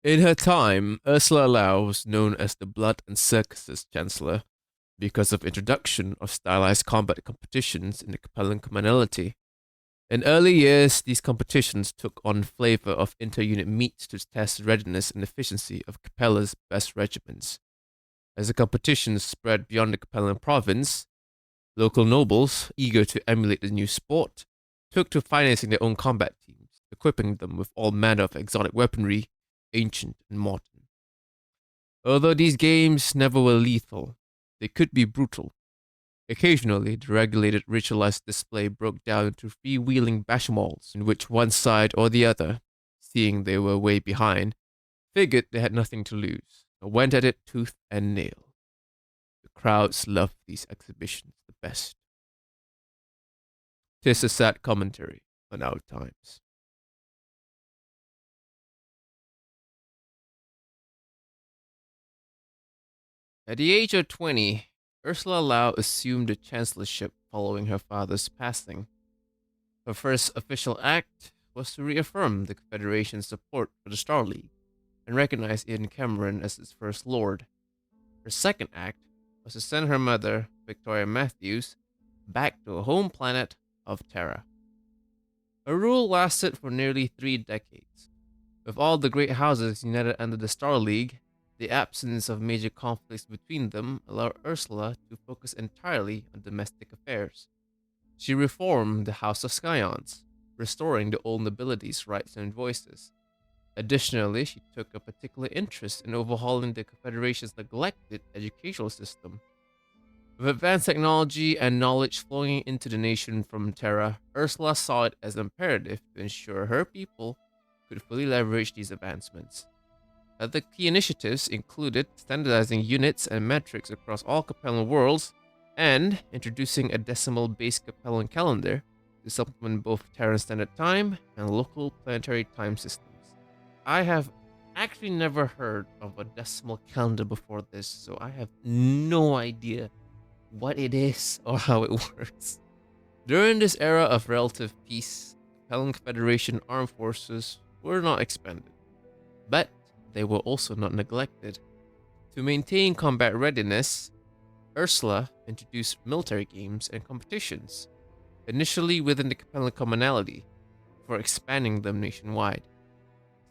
In her time, Ursula Lau was known as the Blood and Circuses Chancellor because of introduction of stylized combat competitions in the Capellan commonality. In early years, these competitions took on flavor of inter-unit meets to test readiness and efficiency of Capella's best regiments. As the competitions spread beyond the Capellan province, local nobles, eager to emulate the new sport, took to financing their own combat teams, equipping them with all manner of exotic weaponry, ancient and modern. Although these games never were lethal, they could be brutal. Occasionally, the regulated ritualized display broke down into freewheeling bashmals in which one side or the other, seeing they were way behind, figured they had nothing to lose, and went at it tooth and nail. The crowds loved these exhibitions the best. 'Tis a sad commentary on our times. At the age of 20, Ursula Lau assumed the chancellorship following her father's passing. Her first official act was to reaffirm the Confederation's support for the Star League and recognize Ian Cameron as its first lord. Her second act was to send her mother, Victoria Matthews, back to her home planet of Terra. Her rule lasted for nearly 3 decades. With all the great houses united under the Star League, the absence of major conflicts between them allowed Ursula to focus entirely on domestic affairs. She reformed the House of Scions, restoring the old nobility's rights and voices. Additionally, she took a particular interest in overhauling the Confederation's neglected educational system. With advanced technology and knowledge flowing into the nation from Terra, Ursula saw it as imperative to ensure her people could fully leverage these advancements. Other key initiatives included standardizing units and metrics across all Capellan worlds and introducing a decimal-based Capellan calendar to supplement both Terran Standard Time and local planetary time systems. I have actually never heard of a decimal calendar before this, so I have no idea what it is or how it works. During this era of relative peace, Capellan Confederation armed forces were not expanded, but they were also not neglected. To maintain combat readiness, Ursula introduced military games and competitions, initially within the Capellan commonality, before expanding them nationwide.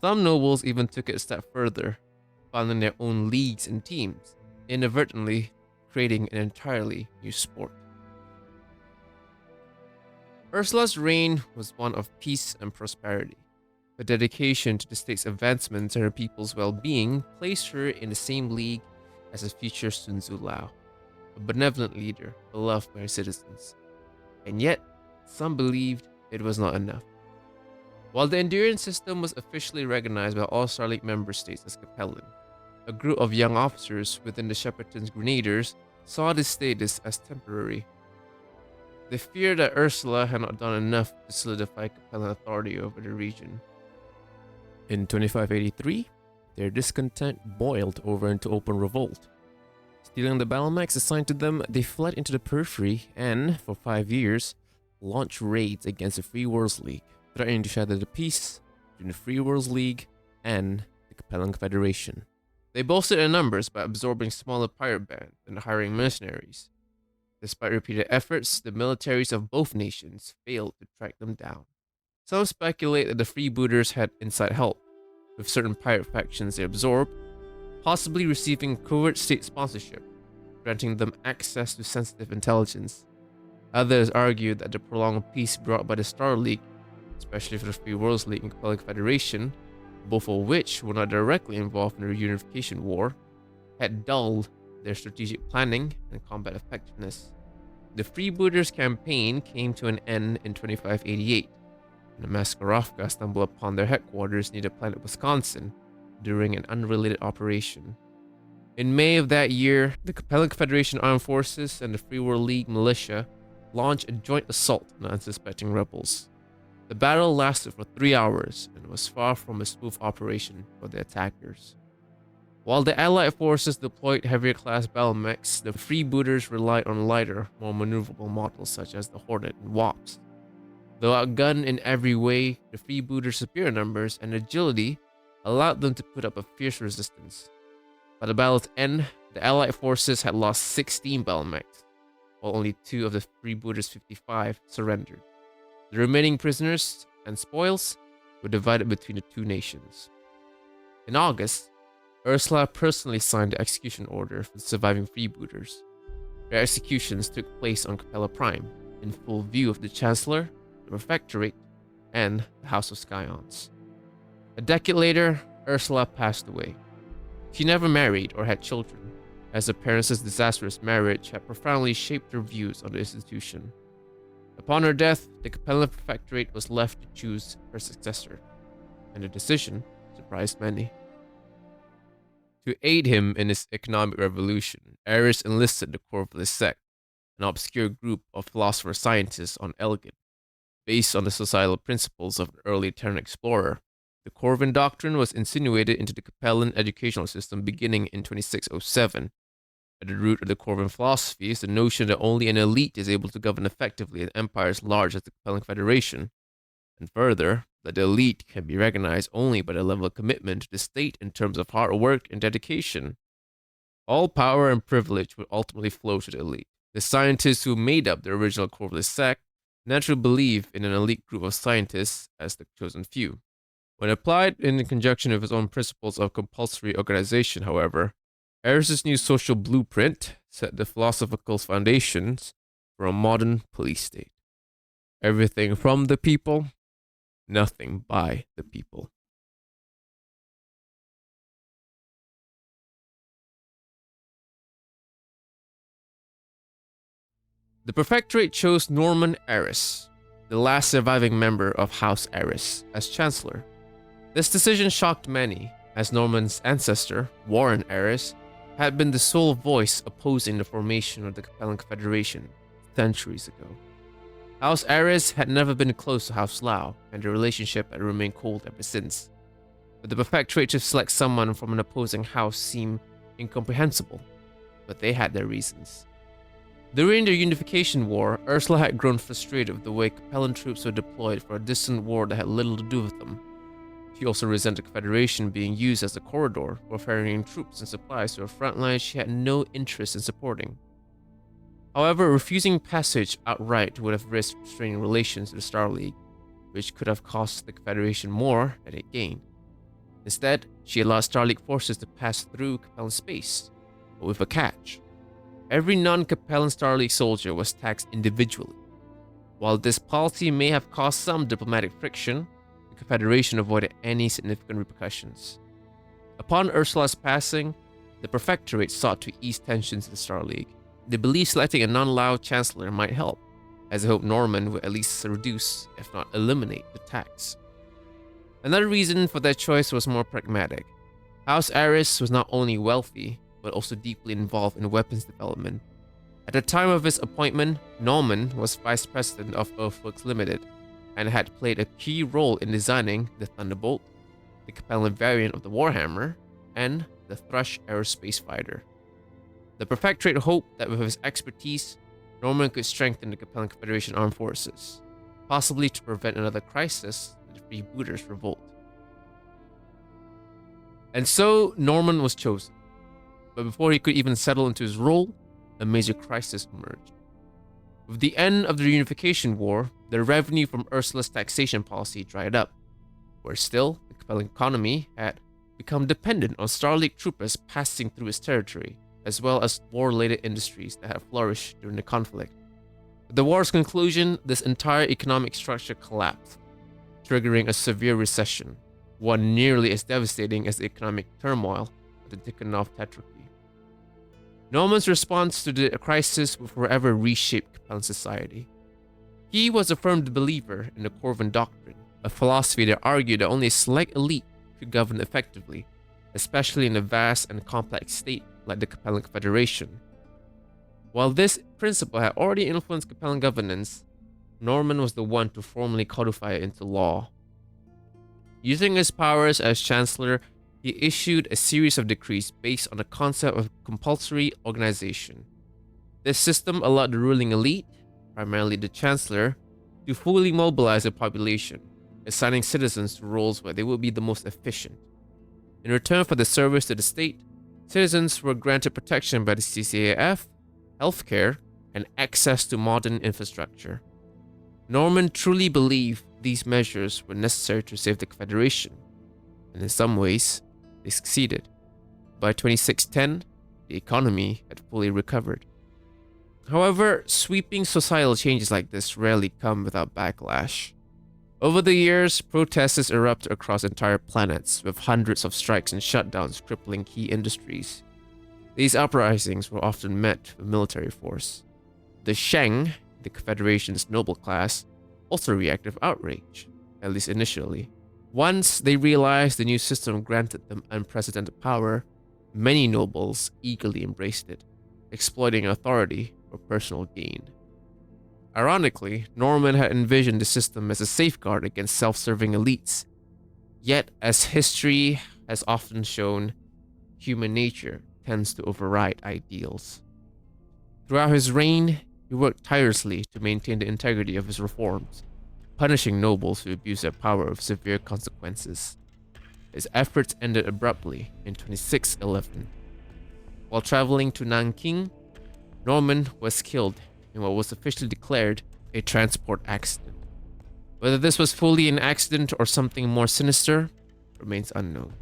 Some nobles even took it a step further, founding their own leagues and teams, inadvertently creating an entirely new sport. Ursula's reign was one of peace and prosperity. Her dedication to the state's advancements and her people's well-being placed her in the same league as a future Sun Tzu Lao, a benevolent leader beloved by her citizens. And yet, some believed it was not enough. While the endurance system was officially recognized by all Star League member states as Capellan, a group of young officers within the Shepperton's Grenadiers saw this status as temporary. They feared that Ursula had not done enough to solidify Capellan authority over the region. In 2583, their discontent boiled over into open revolt. Stealing the battlemax assigned to them, they fled into the periphery and, for 5 years, launched raids against the Free Worlds League, threatening to shatter the peace between the Free Worlds League and the Capellan Confederation. They boasted in numbers by absorbing smaller pirate bands and hiring mercenaries. Despite repeated efforts, the militaries of both nations failed to track them down. Some speculate that the Freebooters had inside help, with certain pirate factions they absorbed, possibly receiving covert state sponsorship, granting them access to sensitive intelligence. Others argued that the prolonged peace brought by the Star League, especially for the Free Worlds League and Capellan Confederation, both of which were not directly involved in the reunification war, had dulled their strategic planning and combat effectiveness. The Freebooters campaign came to an end in 2588, when the Maskarovka stumbled upon their headquarters near the planet Wisconsin during an unrelated operation. In May of that year, the Capellan Confederation Armed Forces and the Free World League militia launched a joint assault on the unsuspecting rebels. The battle lasted for 3 hours and was far from a smooth operation for the attackers. While the Allied forces deployed heavier class battlemechs, the Freebooters relied on lighter, more maneuverable models such as the Hornet and Wasp. Though outgunned in every way, the Freebooters' superior numbers and agility allowed them to put up a fierce resistance. By the battle's end, the Allied forces had lost 16 battlements, while only 2 of the Freebooters' 55 surrendered. The remaining prisoners and spoils were divided between the two nations. In August, Ursula personally signed the execution order for the surviving freebooters. Their executions took place on Capella Prime, in full view of the Chancellor, the Prefectorate, and the House of Scions. A decade later, Ursula passed away. She never married or had children, as her parents' disastrous marriage had profoundly shaped her views on the institution. Upon her death, the Capellan Prefectorate was left to choose her successor, and the decision surprised many. To aid him in his economic revolution, Ares enlisted the Corvallis sect, an obscure group of philosopher-scientists on Elgin. Based on the societal principles of an early Terran explorer, the Corvin doctrine was insinuated into the Capellan educational system beginning in 2607. At the root of the Corvin philosophy is the notion that only an elite is able to govern effectively an empire as large as the Capellan Confederation, and further, that the elite can be recognized only by the level of commitment to the state in terms of hard work and dedication. All power and privilege would ultimately flow to the elite. The scientists who made up the original Corvallis sect naturally believe in an elite group of scientists as the chosen few. When applied in conjunction with his own principles of compulsory organization, however, Ares' new social blueprint set the philosophical foundations for a modern police state. Everything from the people, nothing by the people. The Prefectorate chose Norman Ares, the last surviving member of House Ares, as Chancellor. This decision shocked many, as Norman's ancestor, Warren Ares, had been the sole voice opposing the formation of the Capellan Confederation centuries ago. House Ares had never been close to House Lau, and the relationship had remained cold ever since. But the Prefectorate to select someone from an opposing house seemed incomprehensible, but they had their reasons. During the Unification War, Ursula had grown frustrated with the way Capellan troops were deployed for a distant war that had little to do with them. She also resented the Confederation being used as a corridor for ferrying troops and supplies to a front line she had no interest in supporting. However, refusing passage outright would have risked straining relations to the Star League, which could have cost the Confederation more than it gained. Instead, she allowed Star League forces to pass through Capellan space, but with a catch. Every non-Capellan Star League soldier was taxed individually. While this policy may have caused some diplomatic friction, the Confederation avoided any significant repercussions. Upon Ursula's passing, the Prefectorate sought to ease tensions in the Star League. They believed selecting a non-Lao chancellor might help, as they hoped Norman would at least reduce, if not eliminate, the tax. Another reason for their choice was more pragmatic. House Ares was not only wealthy, but also deeply involved in weapons development. At the time of his appointment, Norman was vice president of Earthworks Limited, and had played a key role in designing the Thunderbolt, the Capellan variant of the Warhammer, and the Thrush aerospace fighter. The Prefectorate hoped that with his expertise, Norman could strengthen the Capellan Confederation armed forces, possibly to prevent another crisis, the Freebooters' revolt. And so Norman was chosen. But before he could even settle into his role, a major crisis emerged. With the end of the Reunification War, the revenue from Ursula's taxation policy dried up. Worse still, the Capellan economy had become dependent on Star League troopers passing through its territory, as well as war-related industries that had flourished during the conflict. With the war's conclusion, this entire economic structure collapsed, triggering a severe recession, one nearly as devastating as the economic turmoil of the Tikhonov Tetrarchy. Norman's response to the crisis would forever reshape Capellan society. He was a firm believer in the Corvin doctrine, a philosophy that argued that only a select elite could govern effectively, especially in a vast and complex state like the Capellan Confederation. While this principle had already influenced Capellan governance, Norman was the one to formally codify it into law. Using his powers as Chancellor, he issued a series of decrees based on the concept of compulsory organization. This system allowed the ruling elite, primarily the Chancellor, to fully mobilize the population, assigning citizens to roles where they would be the most efficient. In return for the service to the state, citizens were granted protection by the CCAF, healthcare, and access to modern infrastructure. Norman truly believed these measures were necessary to save the Confederation, and in some ways, they succeeded. By 2610, the economy had fully recovered. However, sweeping societal changes like this rarely come without backlash. Over the years, protests erupted across entire planets, with hundreds of strikes and shutdowns crippling key industries. These uprisings were often met with military force. The Shang, the Confederation's noble class, also reacted with outrage, at least initially. Once they realized the new system granted them unprecedented power, many nobles eagerly embraced it, exploiting authority for personal gain. Ironically, Norman had envisioned the system as a safeguard against self-serving elites. Yet, as history has often shown, human nature tends to override ideals. Throughout his reign, he worked tirelessly to maintain the integrity of his reforms, punishing nobles who abused their power with severe consequences. His efforts ended abruptly in 2611. While traveling to Nanking, Norman was killed in what was officially declared a transport accident. Whether this was fully an accident or something more sinister remains unknown.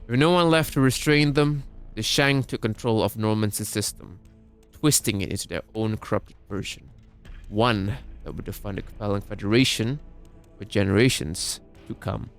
With no one left to restrain them, the Shang took control of Norman's system, twisting it into their own corrupted version, one that would define the Capellan Federation for generations to come.